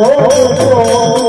Oh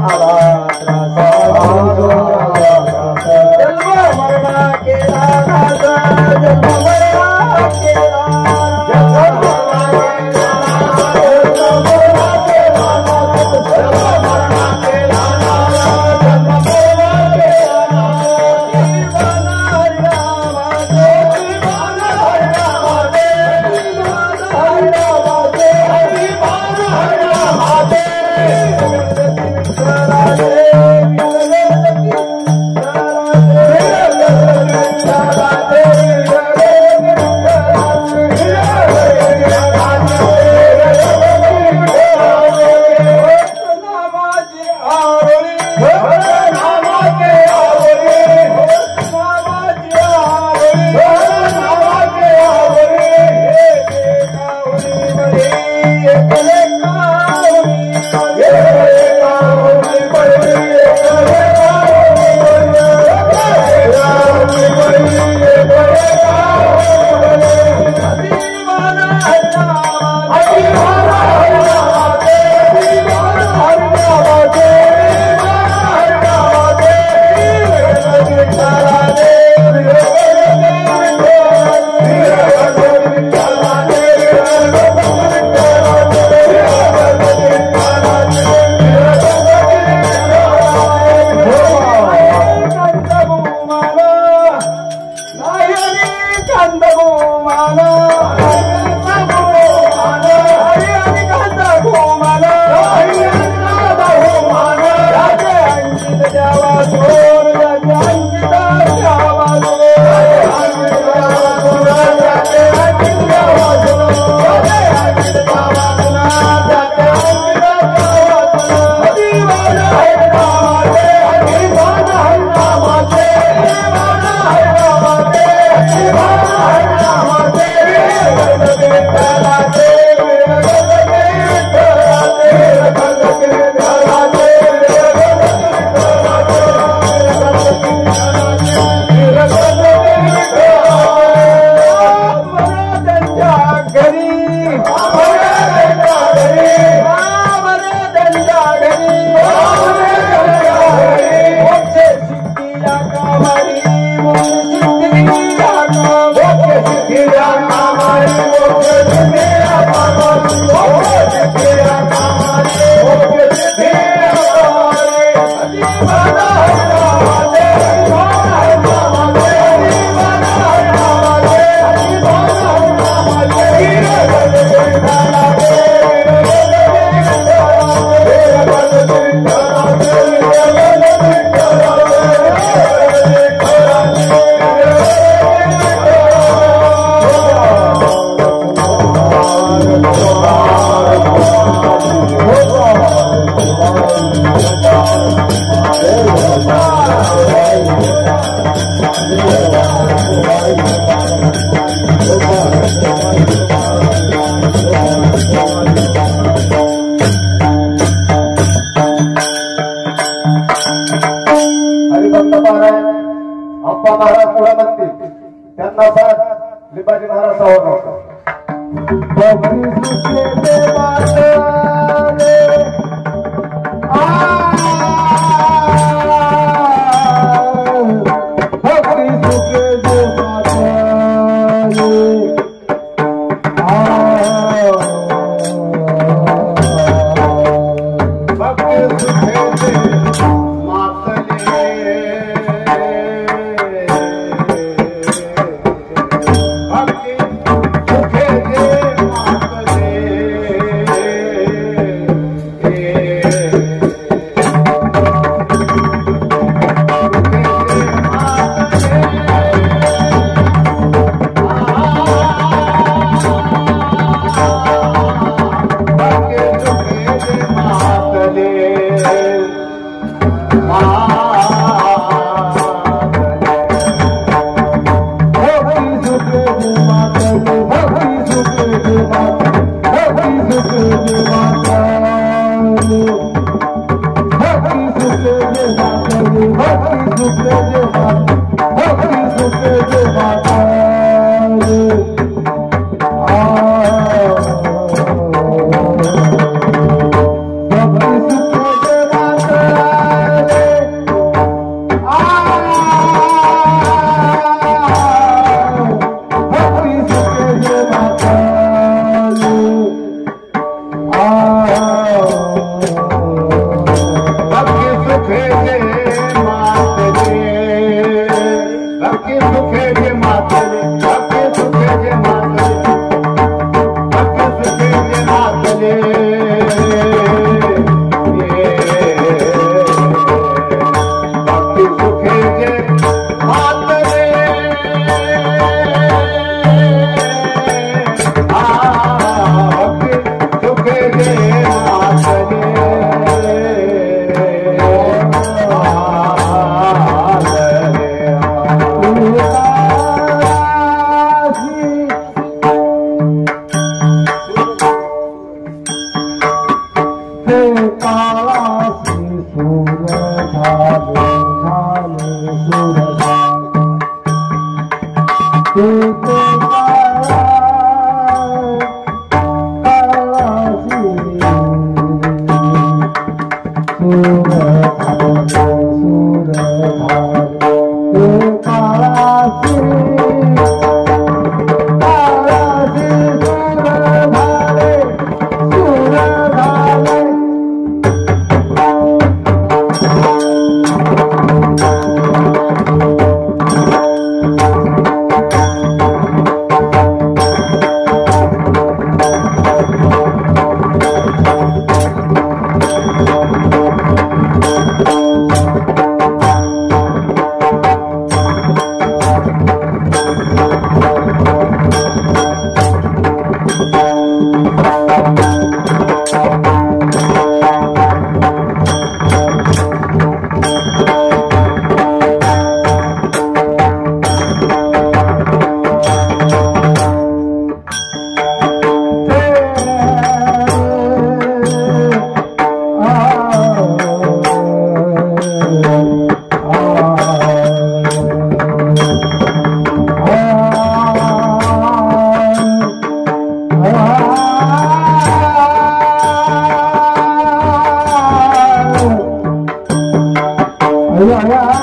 Ala Limbaji Maharaj la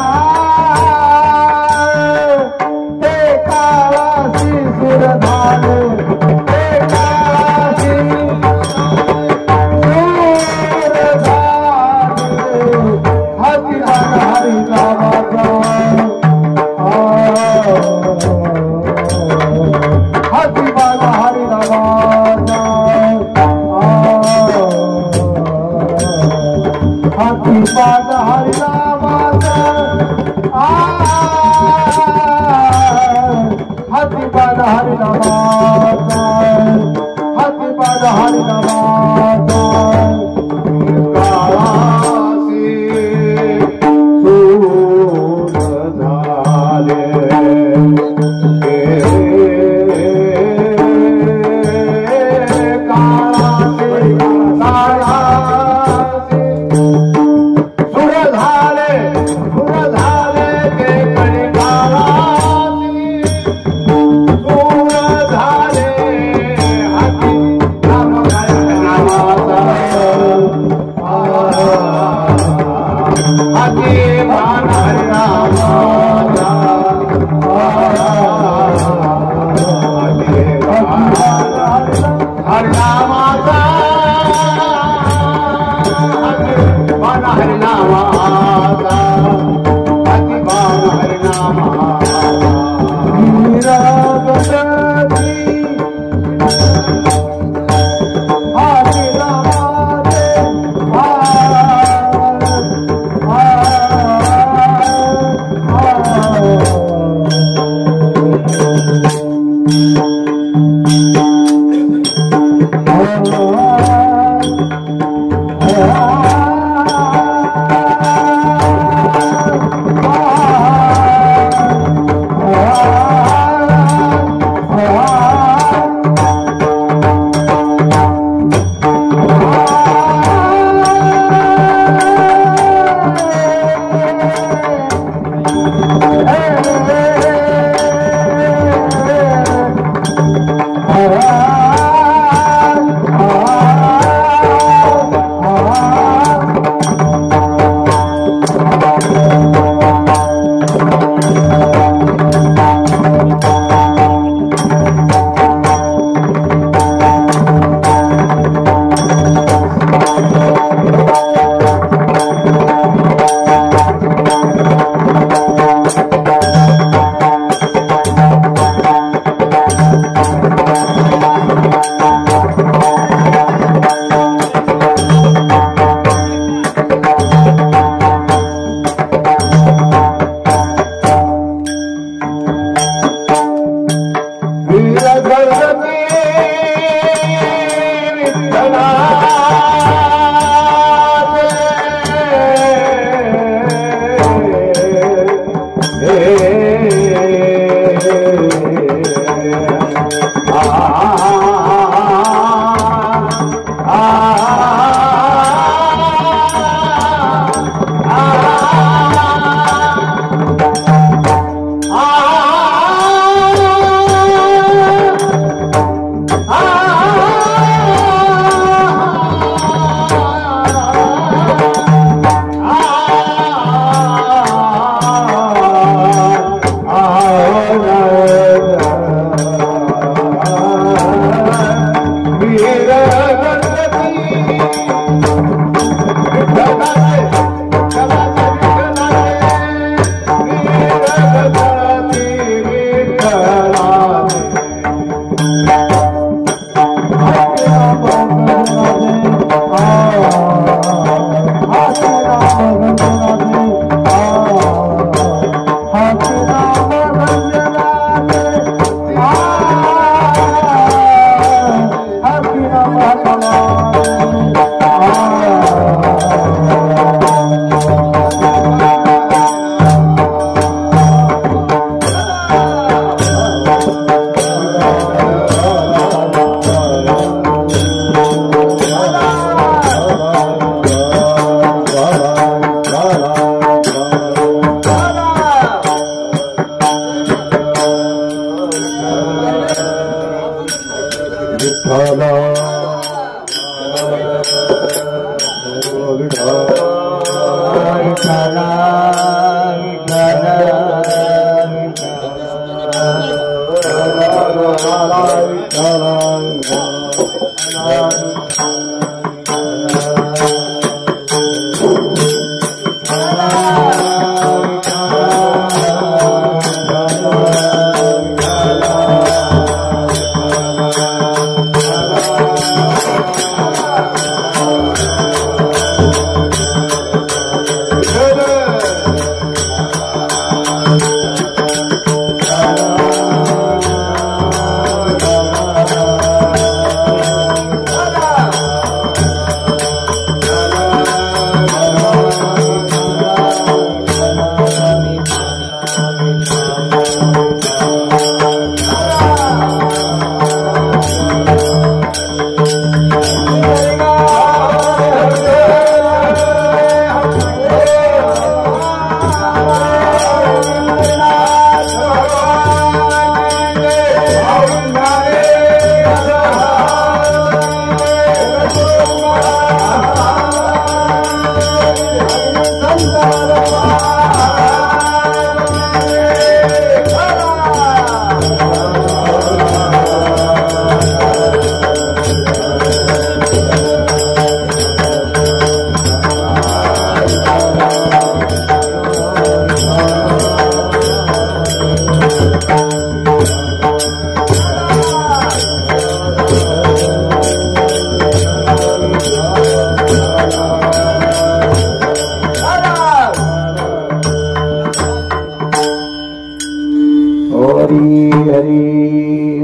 Hari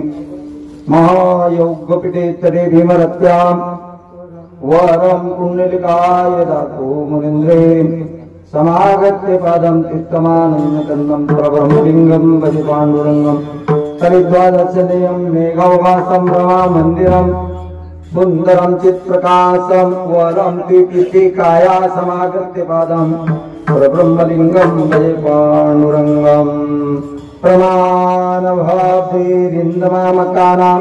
महायोगपीठे तरे भीमरत्याम वरम पुण्यलिकाय दातो मुनीन्द्रे समागत्य पादं तिष्ठमानन्दकन्दं प्रभ्रमलिङ्गं भजे पाण्डुरङ्गं कलिद्वादशदेयं मेघौघासं रमा मन्दिरं सुन्दरं चित्प्रकाशं वरं त्रिपिटिकाया समागत्य पादं प्रभ्रमलिङ्गं भजे पाण्डुरङ्गं प्रमाणभावेरिन्दमामकानां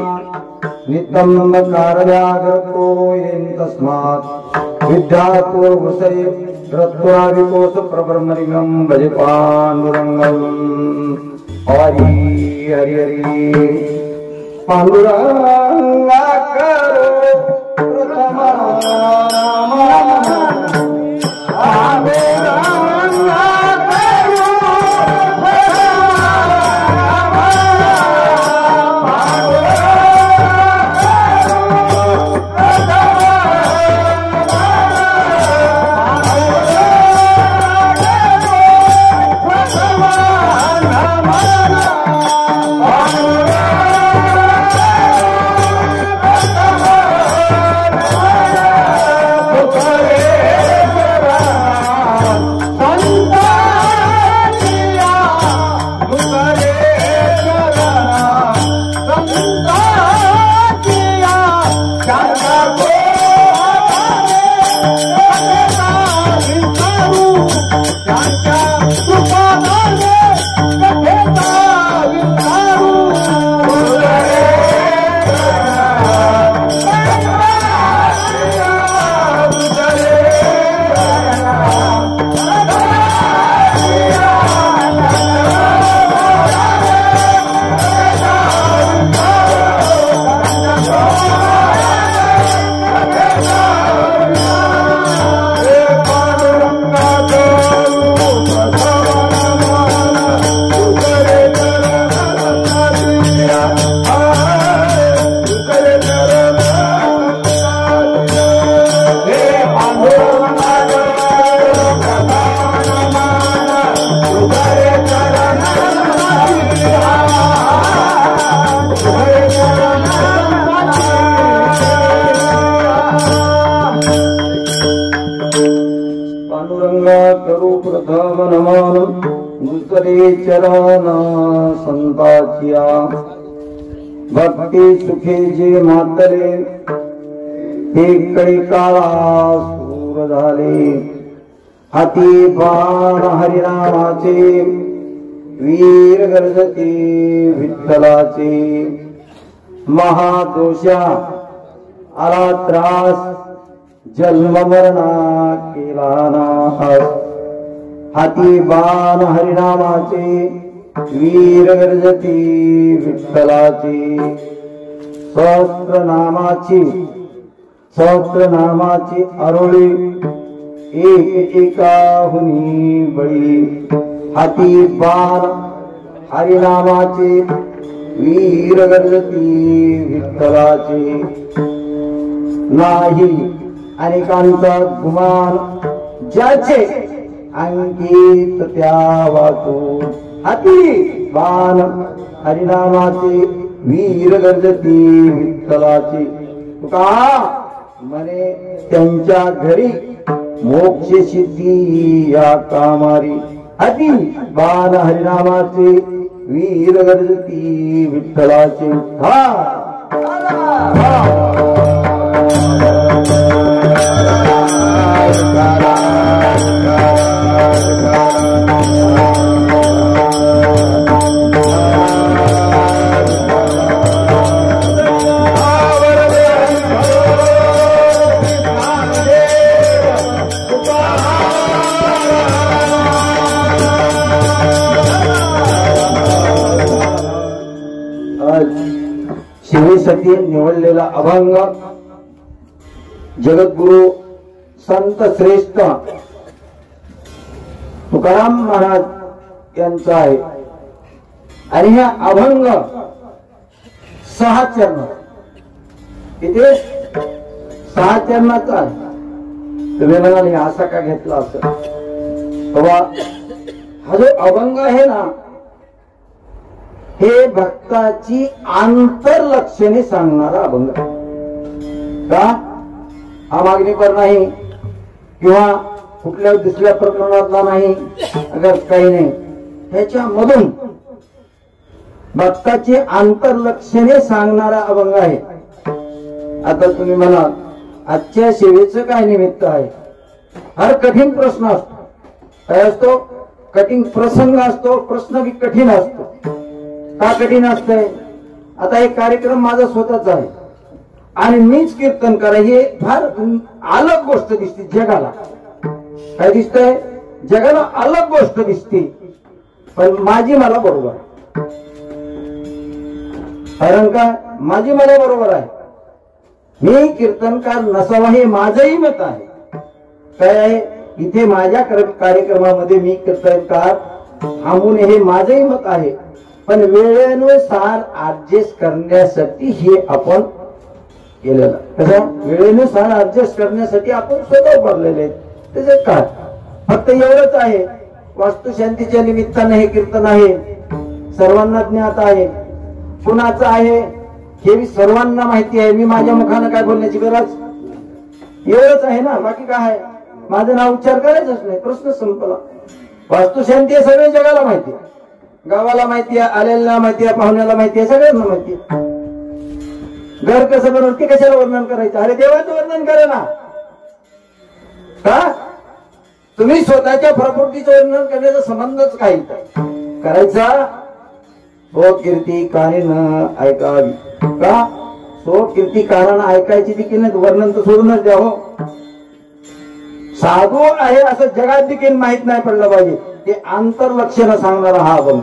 नित्यं कारयागतो येन तस्मात् विद्यातो वसये रत्वारिकोस प्रब्रह्मलिंगं भजे पाण्डुरङ्गं हरि हरि हरि पाण्डुरङ्गा करो प्रथमा संताचिया भक्ती सुखे जे मातले एक काळा सूर झाले हाती बाण हरिनामाचे वीर गर्जते विठ्ठलाचे महादोषा आला त्रास जन्म मरणा केला नाश हाती बाण हरिनामाचे वीर गर्जती विठ्ठलाची सहस्रनामाची अरोळी एकाहुनी बळी हाती बाण हरिनामाचे वीर गर्जती विठ्ठलाची नाही अनेकांचा गुमान ज्याचे अंकित त्या वाचून हाती बाण हरिनामाचे वीर गर्जती विठ्ठलाची तुका म्हणे त्यांच्या घरी मोक्ष सिद्धी या कामारी हाती बाण हरिनामाचे वीर गर्जती विठ्ठलाची शिवेसाठी निवडलेला अभंग जगद्गुरु संत श्रेष्ठ तुकाराम महाराज यांचा आहे आणि हा अभंग 6 चरण इथे 6 चरणाचा आहे। तुम्ही म्हणाल असा का घेतला असं बाबा हा जो अभंग आहे ना हे भक्ताची आंतरलक्षणे सांगणारा अभंग का? हा मागणीपर नाही किंवा कुठल्या दुसऱ्या प्रकरणातला नाही, अगर काही नाही, ह्याच्यामधून भक्ताची आंतरलक्षणे सांगणारा अभंग आहे. आता तुम्ही म्हणा आजच्या सेवेचं काय निमित्त आहे? हर कठीण प्रश्न असतो. काय असतो? कठीण प्रसंग असतो. प्रश्न बी कठीण असतो. का कठीण असतंय? आता एक कार्यक्रम माझा स्वतःचा आहे आणि मीच कीर्तन करा, हे फार अलग गोष्ट दिसते जगाला. काय दिसतंय? जगाला अलग गोष्ट दिसते, पण माझी मला बरोबर आहे. कारण का? माझी मला बरोबर आहे. मी कीर्तनकार नसावा हे माझंही मत आहे. काय आहे? इथे माझ्या कार्यक्रमामध्ये मी कीर्तनकार थांबू नये हे माझंही मत आहे. पण वेळेनुसार ऍडजस्ट करण्यासाठी हे आपण केलेलं. कसं? वेळेनुसार ऍडजस्ट करण्यासाठी आपण स्वतः भरलेले आहेत. त्याचे काय? फक्त एवढंच आहे, वास्तुशांतीच्या निमित्तानं हे कीर्तन आहे, सर्वांना ज्ञात आहे. कुणाचं आहे हे सर्वांना माहिती आहे. मी माझ्या मुखानं काय बोलण्याची गरज? एवढंच आहे ना, बाकी काय आहे? माझं नाव उच्चार करायचंच नाही, प्रश्न संपला. वास्तुशांती आहे सगळ्या जगाला माहिती आहे, गावाला माहिती आहे, आलेला माहिती आहे, पाहुण्याला माहिती आहे, सगळ्यांना माहिती आहे. घर कसं बनवते कशाला वर्णन करायचं? अरे देवाचं वर्णन करा ना. का? तुम्ही स्वतःच्या प्रकृतीचं वर्णन करण्याचा संबंधच काही करायचा. सो कीर्ती कानेनं ऐकावी. का? सो कीर्ती कानानं ऐकायची देखील नाही, वर्णन तर सोडूनच द्या. हो, साधू आहे असं जगात देखील माहित नाही पडलं पाहिजे. ते आंतरलक्षण सांगणारा हा अभंग,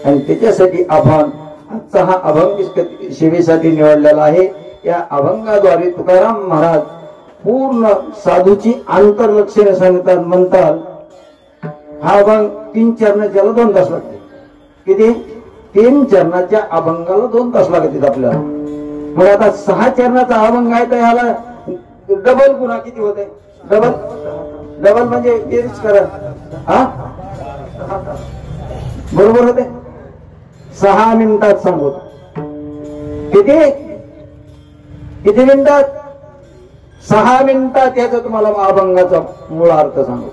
आणि त्याच्यासाठी आपण आजचा हा अभंग सेवेसाठी निवडलेला आहे. या अभंगाद्वारे तुकाराम महाराज पूर्ण साधूची आंतरलक्षणे सांगतात. म्हणतात हा अभंग 3 चरण, ज्याला 2 तास लागते. किती? 3 चरणाच्या अभंगाला 2 तास लागतात आपल्याला. मग आता 6 चरणाचा अभंग आहे तर ह्याला डबल गुन्हा किती होते? डबल म्हणजे तेच करा. हा, बरोबर होते. 6 मिनिटात सांगू. किती मिनिटात? 6 मिनिटात याचा तुम्हाला अभंगाचा मूळ अर्थ सांगू.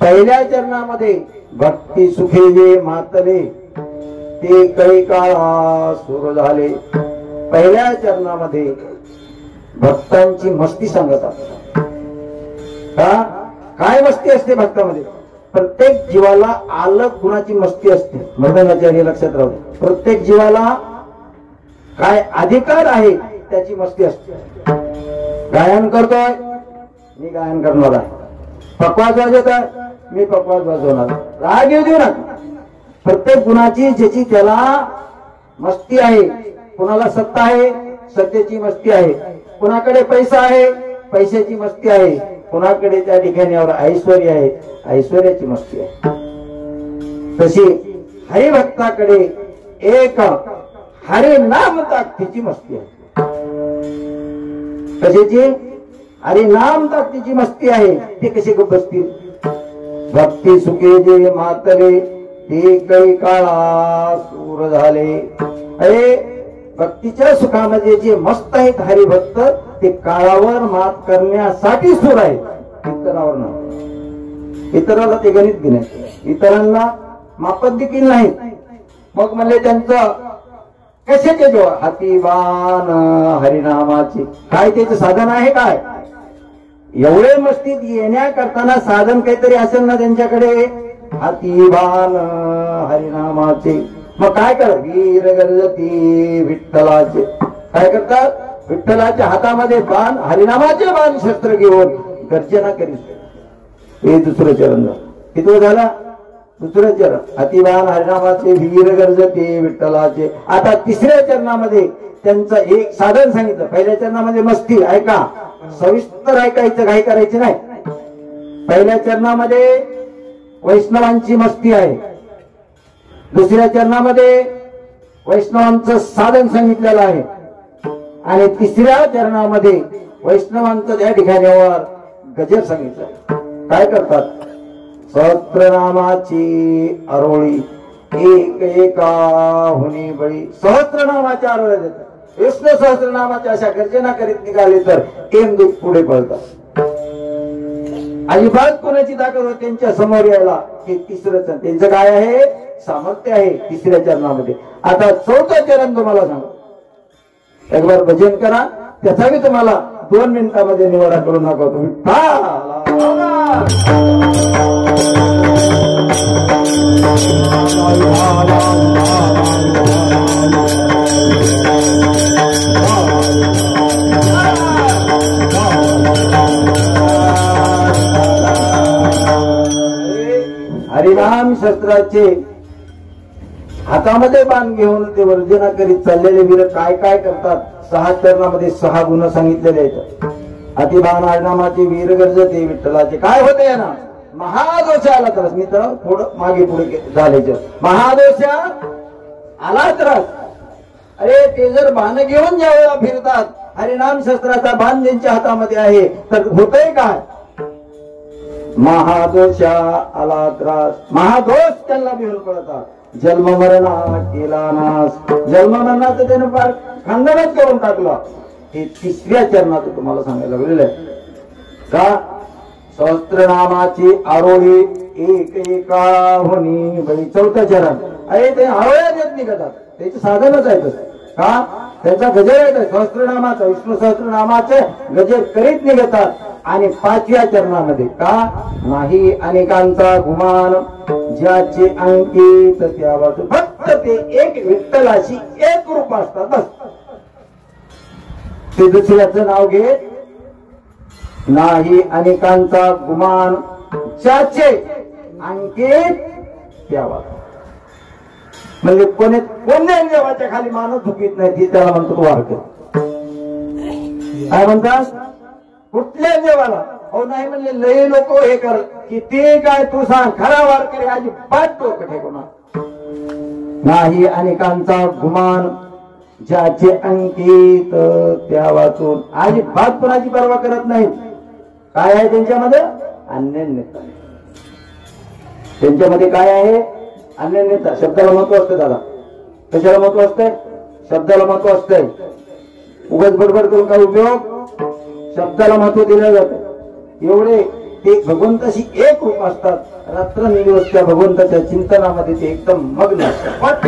पहिल्या चरणामध्ये भक्ती सुखे जे मातले ते काही काळा सुरू झाले. पहिल्या चरणामध्ये भक्तांची मस्ती सांगतात. का? काय मस्ती असते भक्तामध्ये? प्रत्येक जीवाला अलग गुणाची मस्ती असते. मर्दनाच्या हे लक्षात राहू. प्रत्येक जीवाला काय अधिकार आहे त्याची मस्ती असते. गायन करतोय, मी गायन करणार आहे. पकवास वाजवत आहे, मी पकवास वाजवणार. राग येऊ देऊ नका. प्रत्येक गुणाची ज्याची त्याला मस्ती आहे. कुणाला सत्ता आहे, सत्तेची मस्ती आहे. कुणाकडे पैसा आहे, पैशाची मस्ती आहे. कुणाकडे त्या ठिकाणावर ऐश्वर्य आहे, ऐश्वर्याची मस्ती आहे. तशी हरिभक्ताकडे एक हरिनाम ताकदीची मस्ती आहे. कशाची? हरिनाम ताकदीची मस्ती आहे. ते कसे गप्प बसतील? भक्ती सुखे जे मातले ते काही काळा सूर झाले. अरे भक्तीच्या सुखामध्ये जे मस्त आहेत हरिभक्त, ते काळावर मात करण्यासाठी सूर आहेत, इतरावर नाही. इतराला ते गणित बी नाही, इतरांना मापत देखील नाही. मग म्हणले त्यांचं कशाचे जो हाती बाण हरिनामाचे काय त्याचं साधन आहे? काय एवढे मस्तीत येण्या करताना साधन काहीतरी असेल ना त्यांच्याकडे? हाती बाण हरिनामाचे. मग काय कर? वीर गल्लती विठ्ठलाचे. काय करतात? विठ्ठलाच्या हातामध्ये बाण, हरिनामाचे बाण शस्त्र घेऊन गर्जना करीत. हे दुसरं चरण झालं. किती झाला? दुसरं चरण. हातीबाण हरिनामाचे वीर गर्जते विठ्ठलाचे. आता तिसऱ्या चरणामध्ये त्यांचं एक साधन सांगितलं. पहिल्या चरणामध्ये मस्ती ऐका, सविस्तर ऐकायचं, काही करायचं नाही. पहिल्या चरणामध्ये वैष्णवांची मस्ती आहे. दुसऱ्या चरणामध्ये वैष्णवांचं साधन सांगितलेलं आहे. आणि तिसऱ्या चरणामध्ये वैष्णवांचं त्या ठिकाणावर गजर सांगितलं. काय करतात? सहस्त्रनामाची आरोळी. एक एका हुनी बळी सहस्त्रनामाच्या आरोळ्या देतात। विष्णू सहस्त्रनामाच्या अशा गर्जना करीत निघाले तर केमदूत पुढे पळतात। अजिबात कोणाची ताकद होत त्यांच्या समोर यायला। हे तिसरं चरण त्यांचं काय आहे, सामर्थ्य आहे तिसऱ्या चरणामध्ये। आता चौथं चरण तुम्हाला सांगतो, एक बार भजन करा, त्याचा मी तुम्हाला 2 मिनिटांमध्ये निवाडा करून दाखवतो। हरिनाम शस्त्राचे हातामध्ये बाण घेऊन ते वर्जना करीत चाललेले वीर काय काय करतात। 6 चरणामध्ये 6 गुण सांगितलेले आहेत। अतिबाण हरिनामाचे वीर गरजते विठ्ठलाचे काय होते ना, महादोष आला त्रास। मी तर थोडं मागे पुढे झाले, महादोष आला त्रास। अरे ते जर बाण घेऊन ज्यावेळेला फिरतात, हरिनाम शस्त्राचा बाण ज्यांच्या हातामध्ये आहे तर होतय काय, महादोषा आला त्रास। महादोष त्यांना भिवून पडतात। जन्म मरणा केला नाश, जन्म मरणाचं त्यानं फार खंडनच करून टाकलं। हे तिसऱ्या चरणाचं तुम्हाला सांगायला लागलेलं आहे का, सहस्त्रनामाची आरोळी एक एका होनी बळी। चौथं चरण अरे ते आरोळ्या देत निघतात, त्याचे साधनच आहे का, त्याचा गजर आहे सहस्त्रनामाचा, विष्णू सहस्त्रनामाचे गजर करीत निघतात। आणि 5व्या चरणामध्ये का, नाही अनेकांचा गुमान ज्याचे अंकित त्यावर, फक्त ते एक विठ्ठलाशी एक रूप असतात बस। ते दुसऱ्याचं नाव घेत, नाही अनेकांचा गुमान ज्याचे अंकित त्यावर, म्हणजे कोणत्या देवाच्या खाली माणूस झुकीत नाही, ती त्याला म्हणतो वारकरी। काय म्हणतात, कुठल्या देवाला हो नाही म्हणले लय लोक हे कर की ते काय तू सांग, खरा वारकरी अजिबात डोकं ठेवणार नाही। अनेकांचा गुमान ज्याचे अंकित त्या वाचून, अजिबात कोणाची पर्वा करत नाही। काय आहे त्यांच्यामध्ये, अन्यन्यता। त्यांच्यामध्ये काय आहे, अन्यन्यता। शब्दाला महत्व असतं दादा, कशाला महत्व असतंय, शब्दाला महत्व असतंय। उगाच बडबड करून काय उपयोग, शब्दाला महत्व दिलं जातं। एवढे ते भगवंताशी एक रूप असतात, रात्रंदिवस त्या भगवंताच्या चिंतनामध्ये ते एकदम मग्न असतात।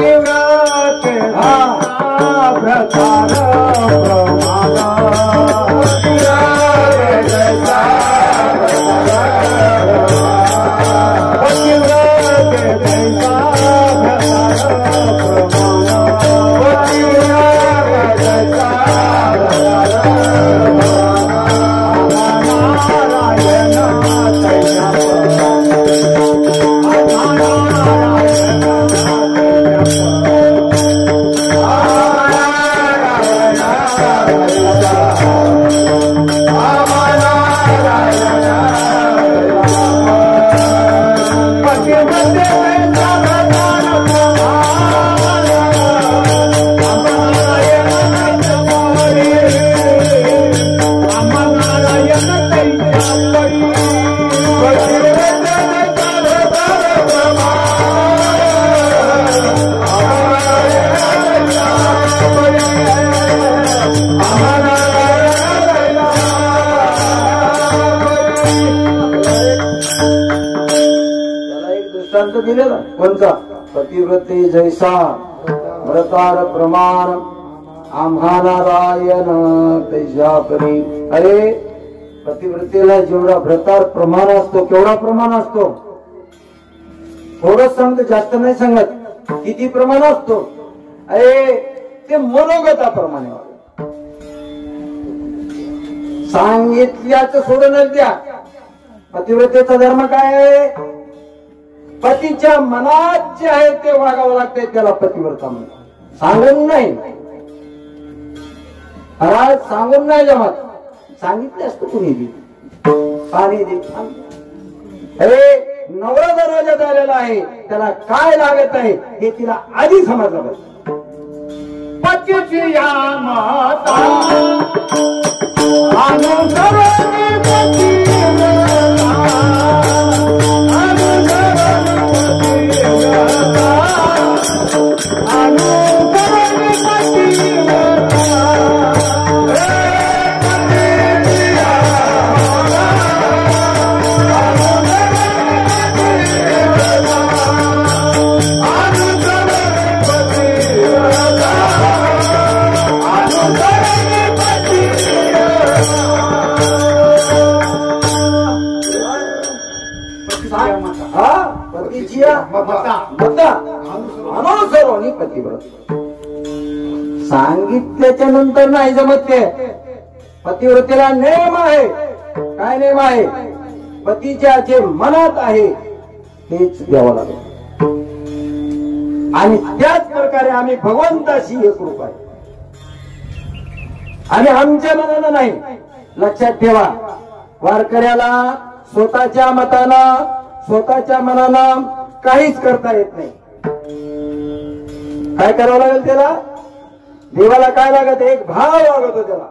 दिलेला कोणता, पतिव्रते जैसा व्रतार प्रमाण आम्हा नारायण तैसा परी। अरे पतिव्रतेला जेवढा व्रतार प्रमाण असतो, केवढा प्रमाण असतो, थोडंच सांगतो जास्त नाही सांगत, किती प्रमाण असतो, अरे ते मनोगताप्रमाणे सांगितल्याचं सोडूनच द्या। पतिव्रतेचा धर्म काय आहे, पतीच्या मनात जे आहे ते वागावं लागतंय, त्याला पतिव्रता म्हणतात। सांगून नाही, सांगून नाही जमत, सांगितले असतं कुणी बी, पाणी दे। अरे नवरा दरवाजात आलेला आहे, त्याला काय लागत आहे हे तिला आधी समजलं पाहिजे। पतीची या माता पतीची मता अनुसरणी पतिव्रत. सांगितल्याच्या नंतर नाही जमत ते. पतिव्रतेला नेम आहे. काय नेम आहे? पतीच्या जे मनात आहे तेच द्यावं लागेल. आणि त्याच प्रकारे आम्ही भगवंताशी एकरूप आहे. आणि आमच्या मनानं नाही. लक्षात ठेवा, वारकऱ्याला स्वतःच्या मतानं स्वतःच्या मनानं काहीच करता येत नाही. काय करावं लागेल त्याला? देवाला काय लागत? एक भाव लागतो त्याला.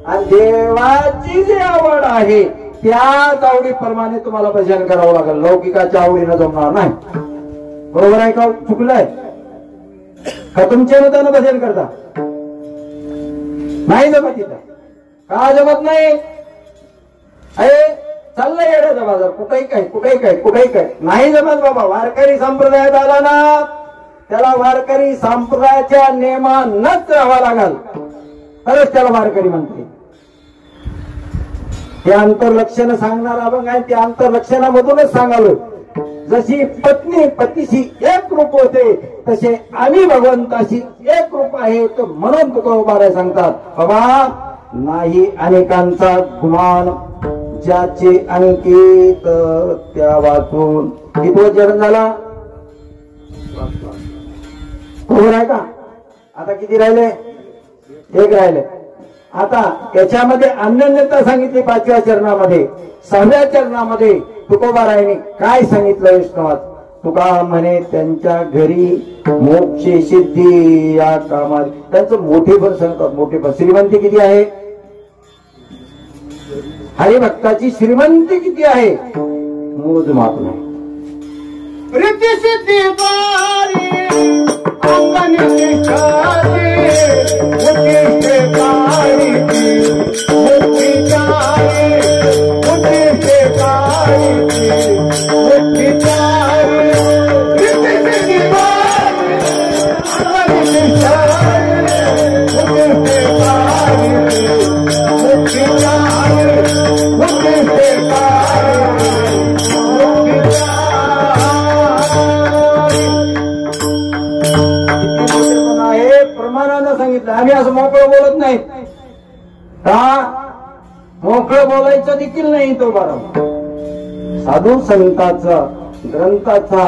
आणि देवाची जी आवड आहे त्याच आवडीप्रमाणे तुम्हाला भजन करावं लागेल. लौकिकाच्या आवडीनं जमणार नाही. बरोबर आहे का? चुकलंय का? तुमच्या मतानं भजन करता नाही जमत. इथं का जमत नाही? अरे चाललंय येड्याचा बाजार. कुठेही काय कुठेही काय कुठेही काय नाही जमत बाबा. वारकरी संप्रदायात आला ना, त्याला वारकरी संप्रदायाच्या नियमानच राहावं लागल, तरच त्याला वारकरी म्हणते. ते आंतरलक्षण सांगणार अभंग आहे. ते आंतरलक्षणामधूनच सांगालो. जशी पत्नी पतीशी एक रूप होते तसे आम्ही भगवंताशी एक रूप आहे. म्हणून तुकोबाराय सांगतात, बाबा नाही अनेकांचा गुमान ज्याचे अंकित त्या वाचून. कितवं चरण झाला? बरोबर आहे का? आता किती राहिले? एक राहिले. आता त्याच्यामध्ये अन्यन्यता सांगितली 5व्या चरणामध्ये. 6व्या चरणामध्ये तुकोबारायांनी काय सांगितलं वैष्णवात? तुका म्हणे त्यांच्या घरी मोक्ष सिद्धी या कामात. त्यांचं मोठे पण सांगतात. मोठे पण श्रीमंती किती आहे? हरिभक्ताची श्रीमंती किती आहे? मोजमाप नाही. रिद्धी सिद्धी बारी अंगन निखारी मुक्ती बारी मुक्ती जारी मुक्ती बारी मुक्ती जारी रिद्धी सिद्धी बारी अंगन निखारी मुक्ती बारी मुक्ती जारी मुक्ती बारी मुक्ती प्रमाणानं सांगितलं. आम्ही असं मोकळं बोलत नाही का? मोकळं बोलायचं देखील नाही. तो बरोबर साधू संतांचा, ग्रंथाचा,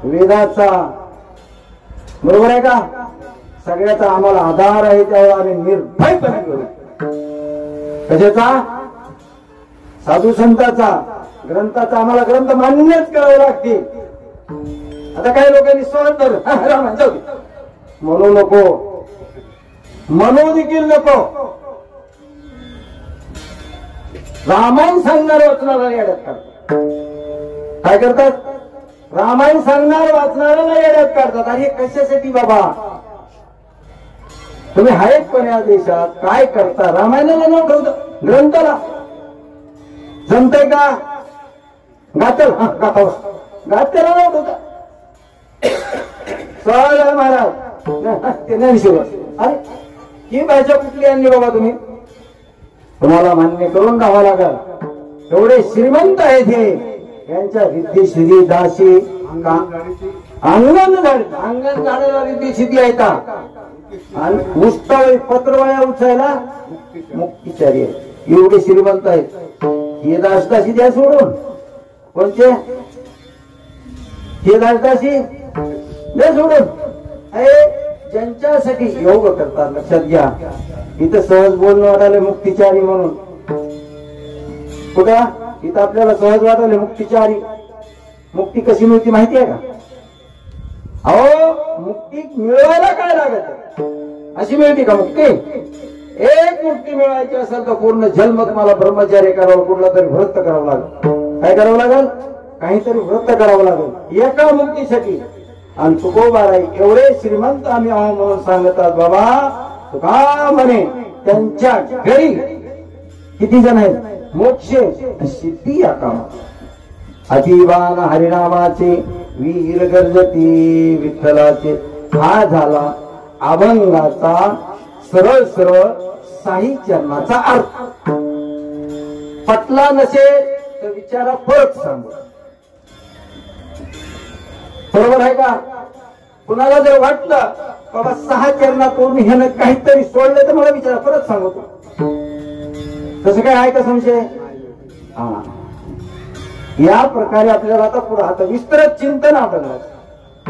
वेदाचा, बरोबर आहे का? सगळ्याचा आम्हाला आधार आहे. त्यावेळेस आम्ही निर्भयपणे बोलू. कशाचा? साधू संतांचा, ग्रंथाचा. आम्हाला ग्रंथ मान्यच करावे लागतील. आता काही लोकांनी स्वार्थ म्हणू नको, म्हणू देखील नको. रामायण सांगणार वाचणारा येड्यात काढतात. काय करतात? रामायण सांगणार वाचणाऱ्याला येड्यात काढतात. आणि कशासाठी बाबा? तुम्ही आहेत पण या देशात काय करता? रामायणाला नाव ठेवता, ग्रंथाला जमतंय का? गात्याला गात्याला नाव ठेवता. सहज महाराज ते ज्ञानेश्वर. अरे ही भाषा कुठली आणली बाबा तुम्ही? तुम्हाला मान्य करून राहावं लागल. एवढे श्रीमंत आहेत हे. यांच्या रिद्धी सिद्धी दासी अंगण झाडाला रिद्धी सिद्धी आहेत. आणि उस्तावळी पत्रवाया उचायला मुक्तिचारी आहेत. एवढे श्रीमंत आहेत. हे दासदासी द्या सोडून. कोणचे? हे दासदासी द्या सोडून. ज्यांच्यासाठी योग करतात. लक्षात घ्या. इथं सहज बोलणं वाटायला मुक्तिचारी म्हणून. कुठं? इथं आपल्याला सहज वाटायला मुक्तिचारी. मुक्ती कशी मिळते माहिती आहे का? अहो मुक्ती मिळवायला काय लागत? अशी मिळते का मुक्ती? एक मुक्ती मिळवायची असेल तर पूर्ण जन्म तुम्हाला ब्रह्मचार्य करावं, कुठला तरी व्रत करावं लागेल. काय करावं लागेल? काहीतरी व्रत करावं लागेल एका मुक्तीसाठी. आणि तुकोबाराय एवढे श्रीमंत आम्ही आहो म्हणून सांगतात. बाबा तुका म्हणे त्यांच्या घरी किती जण आहेत? मोक्ष सिद्धी या कामात. अतिवान हरिनामाचे वीर गर्जती विठ्ठलाचे. हा झाला अभंगाचा सरळ सरळ साई चरणाचा अर्थ. पटला नसेल तर विचारा, परत सांगू. बरोबर आहे का? कुणाला जर वाटलं बाबा 6 चरणातून ह्यानं काहीतरी सोडलं तर मला विचारा, परत सांगतो. तसं काय आहे का संशय? हा, या प्रकारे आपल्याला आता पुढे आता विस्तृत चिंतन आपल्याला